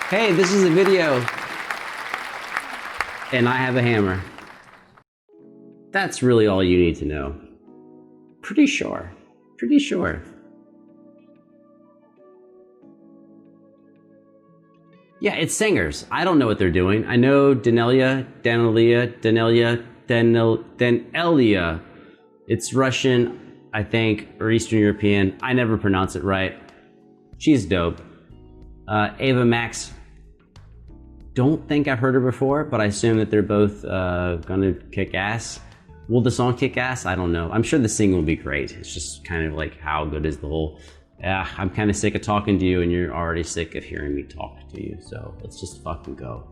Hey, this is a video. And I have a hammer. That's really all you need to know. Pretty sure. Pretty sure. Yeah, it's singers. I don't know what they're doing. I know Daneliya. It's Russian, I think, or Eastern European. I never pronounce it right. She's dope. Ava Max. Don't think I've heard her before, but I assume that they're both gonna kick ass. Will the song kick ass? I don't know. I'm sure the singing will be great. It's just kind of like, how good is the whole, I'm kind of sick of talking to you and you're already sick of hearing me talk to you. So let's just fucking go.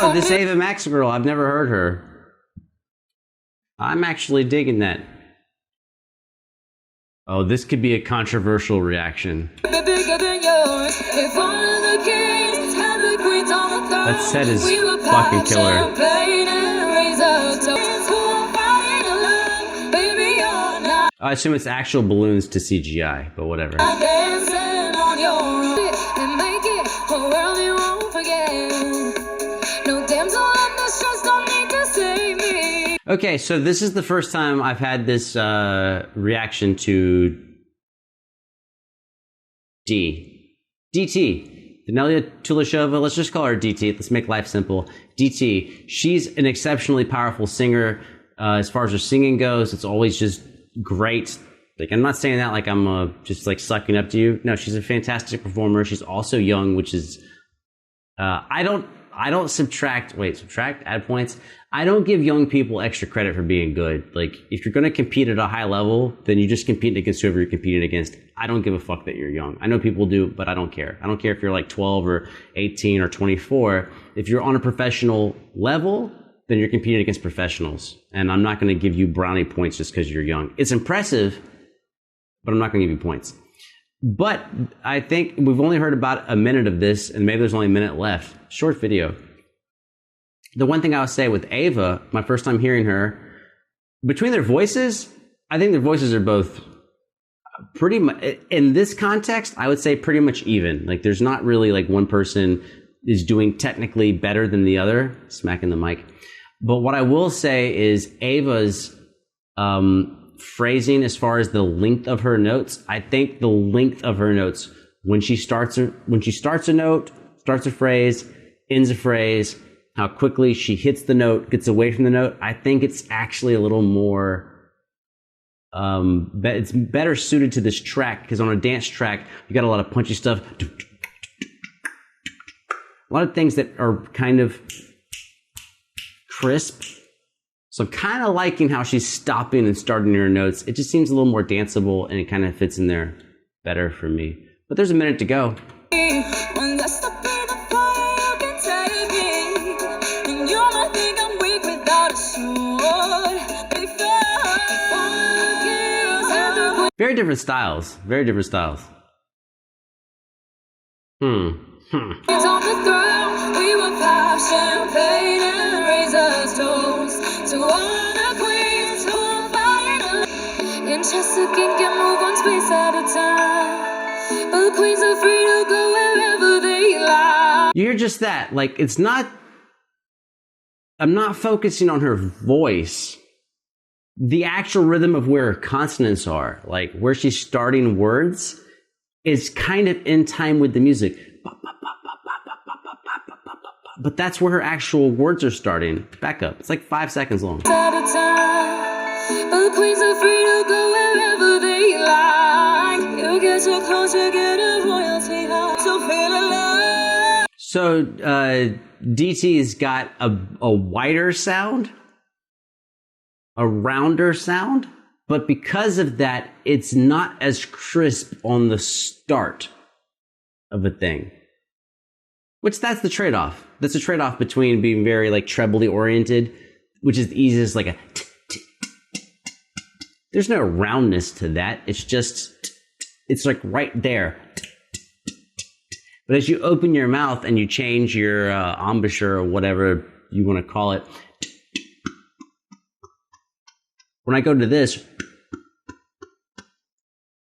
Oh, this Ava Max girl, I've never heard her. I'm actually digging that. Oh, this could be a controversial reaction. That set is fucking killer. I assume it's actual balloons to CGI, but whatever. Okay, so this is the first time I've had this reaction to DT. Daneliya Tuleshova, let's just call her DT. Let's make life simple. DT, she's an exceptionally powerful singer. As far as her singing goes, it's always just great. Like, I'm not saying that like I'm just like sucking up to you. No, she's a fantastic performer. She's also young, which is, I don't add points. I don't give young people extra credit for being good. Like, if you're going to compete at a high level, then you just compete against whoever you're competing against. I don't give a fuck that you're young. I know people do, but I don't care. I don't care if you're like 12 or 18 or 24. If you're on a professional level, then you're competing against professionals. And I'm not going to give you brownie points just because you're young. It's impressive, but I'm not going to give you points. But I think we've only heard about a minute of this, and maybe there's only a minute left. Short video. The one thing I would say with Ava, my first time hearing her, between their voices, I think their voices are both pretty much, in this context, I would say pretty much even. Like, there's not really like one person is doing technically better than the other, smacking the mic. But what I will say is Ava's phrasing as far as the length of her notes, I think the length of her notes, when she starts a note, starts a phrase, ends a phrase, how quickly she hits the note, gets away from the note, I think it's actually a little more, it's better suited to this track, because on a dance track, you got a lot of punchy stuff, a lot of things that are kind of crisp. So I'm kind of liking how she's stopping and starting her notes. It just seems a little more danceable, and it kind of fits in there better for me. But there's a minute to go. Very different styles. Very different styles. You're just that. Like, it's not, I'm not focusing on her voice. The actual rhythm of where her consonants are, like where she's starting words, is kind of in time with the music. But that's where her actual words are starting. Back up. It's like 5 seconds long. So DT's got a wider sound, a rounder sound, but because of that, it's not as crisp on the start of a thing. Which that's the trade-off. That's the trade-off between being very like trebly oriented, which is the easiest, like a there's no roundness to that. It's just, it's like right there. But as you open your mouth and you change your embouchure or whatever you want to call it, when I go to this,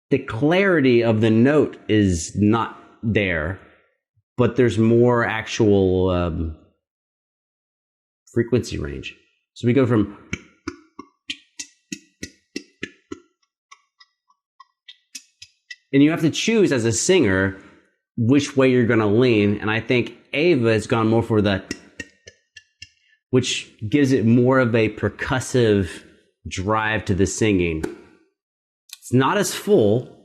the clarity of the note is not there, but there's more actual frequency range. So we go from and you have to choose as a singer which way you're going to lean. And I think Ava has gone more for the, which gives it more of a percussive drive to the singing. It's not as full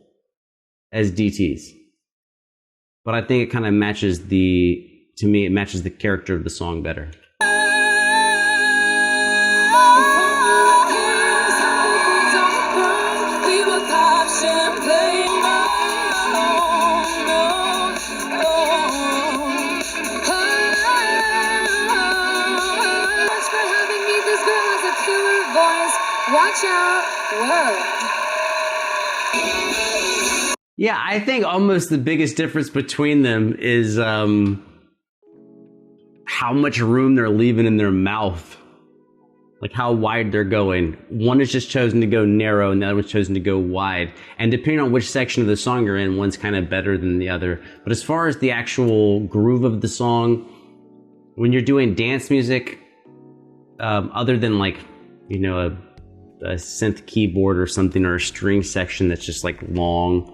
as DT's, but I think it kind of matches to me, it matches the character of the song better. Watch out. Whoa. Yeah, I think almost the biggest difference between them is how much room they're leaving in their mouth. Like how wide they're going. One is just chosen to go narrow and the other one's chosen to go wide. And depending on which section of the song you're in, one's kind of better than the other. But as far as the actual groove of the song, when you're doing dance music, other than like, you know, a synth keyboard or something, or a string section that's just like long,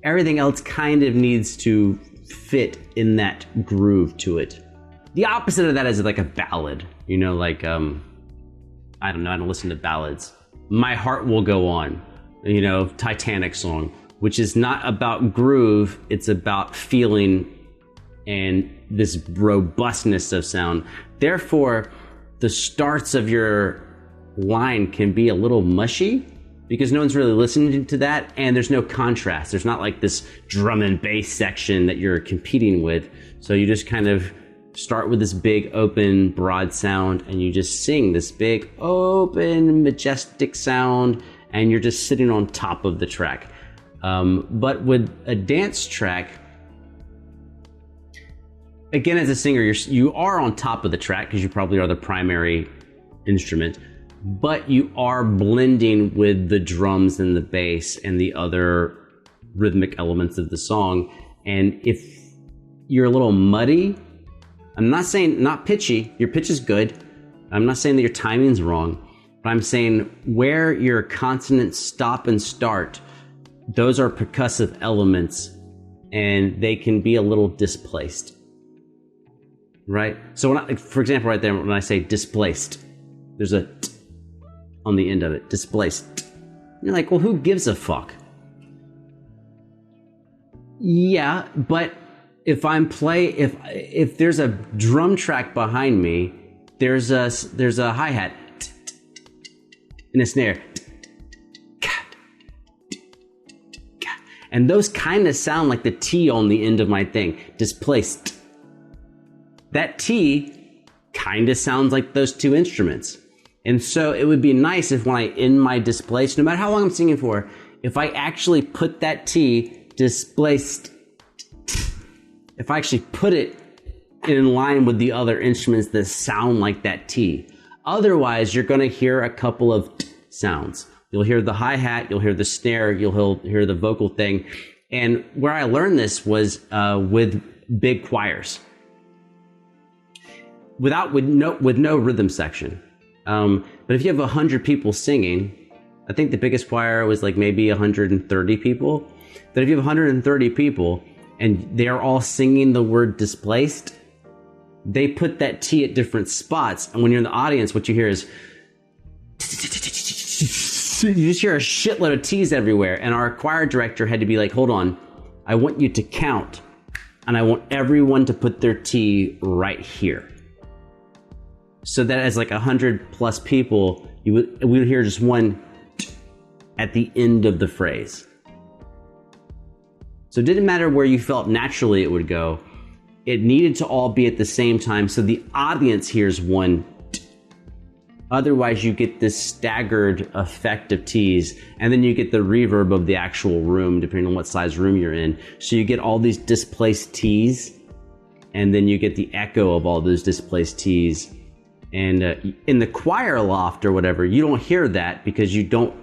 everything else kind of needs to fit in that groove to it. The opposite of that is like a ballad, you know, like I don't know, I don't listen to ballads. My Heart Will Go On, you know, Titanic song, which is not about groove, it's about feeling and this robustness of sound. Therefore, the starts of your line can be a little mushy because no one's really listening to that, and there's no contrast. There's not like this drum and bass section that you're competing with. So you just kind of start with this big, open, broad sound, and you just sing this big, open, majestic sound, and you're just sitting on top of the track. But with a dance track, again, as a singer, you are on top of the track because you probably are the primary instrument, but you are blending with the drums and the bass and the other rhythmic elements of the song. And if you're a little muddy, I'm not saying not pitchy, your pitch is good. I'm not saying that your timing's wrong, but I'm saying where your consonants stop and start, those are percussive elements and they can be a little displaced. Right? So when for example, right there, when I say displaced, there's a t on the end of it, displaced. You're like, well, who gives a fuck? Yeah, but if if there's a drum track behind me, there's a hi-hat and a snare. And those kind of sound like the T on the end of my thing, displaced. That T kind of sounds like those two instruments. And so it would be nice if when I end my displaced, no matter how long I'm singing for, if I actually put that T displaced, if I actually put it in line with the other instruments that sound like that T. Otherwise, you're going to hear a couple of sounds. You'll hear the hi-hat, you'll hear the snare, you'll hear the vocal thing. And where I learned this was with big choirs. With no rhythm section. But if you have 100 people singing, I think the biggest choir was like maybe 130 people. But if you have 130 people and they're all singing the word displaced, they put that T at different spots. And when you're in the audience, what you hear is, you just hear a shitload of T's everywhere. And our choir director had to be like, hold on, I want you to count. And I want everyone to put their T right here. So that as like 100 plus people, we would hear just one at the end of the phrase. So it didn't matter where you felt naturally it would go. It needed to all be at the same time so the audience hears one. Otherwise, you get this staggered effect of T's, and then you get the reverb of the actual room, depending on what size room you're in. So you get all these displaced T's, and then you get the echo of all those displaced T's. And in the choir loft or whatever, you don't hear that because you're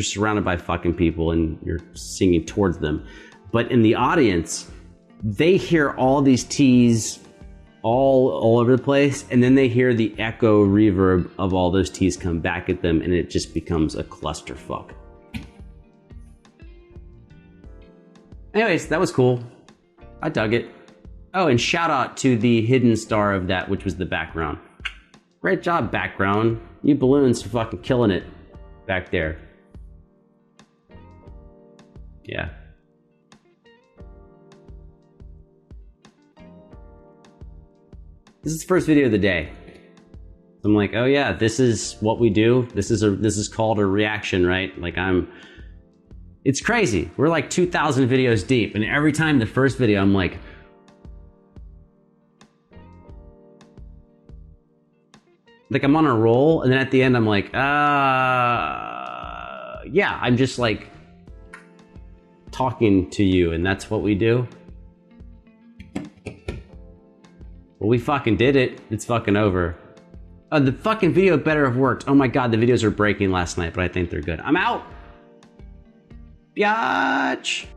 surrounded by fucking people and you're singing towards them. But in the audience, they hear all these T's all over the place, and then they hear the echo reverb of all those T's come back at them, and it just becomes a clusterfuck. Anyways, that was cool. I dug it. Oh, and shout out to the hidden star of that, which was the background. Great job, background. You balloons are fucking killing it back there. Yeah. This is the first video of the day. I'm like, oh yeah, this is what we do. This is called a reaction, right? Like it's crazy. We're like 2,000 videos deep, and every time the first video, I'm like, I'm on a roll, and then at the end, I'm like, yeah, I'm just like talking to you, and that's what we do. Well, we fucking did it. It's fucking over. The fucking video better have worked. Oh my god, the videos were breaking last night, but I think they're good. I'm out. Biatch.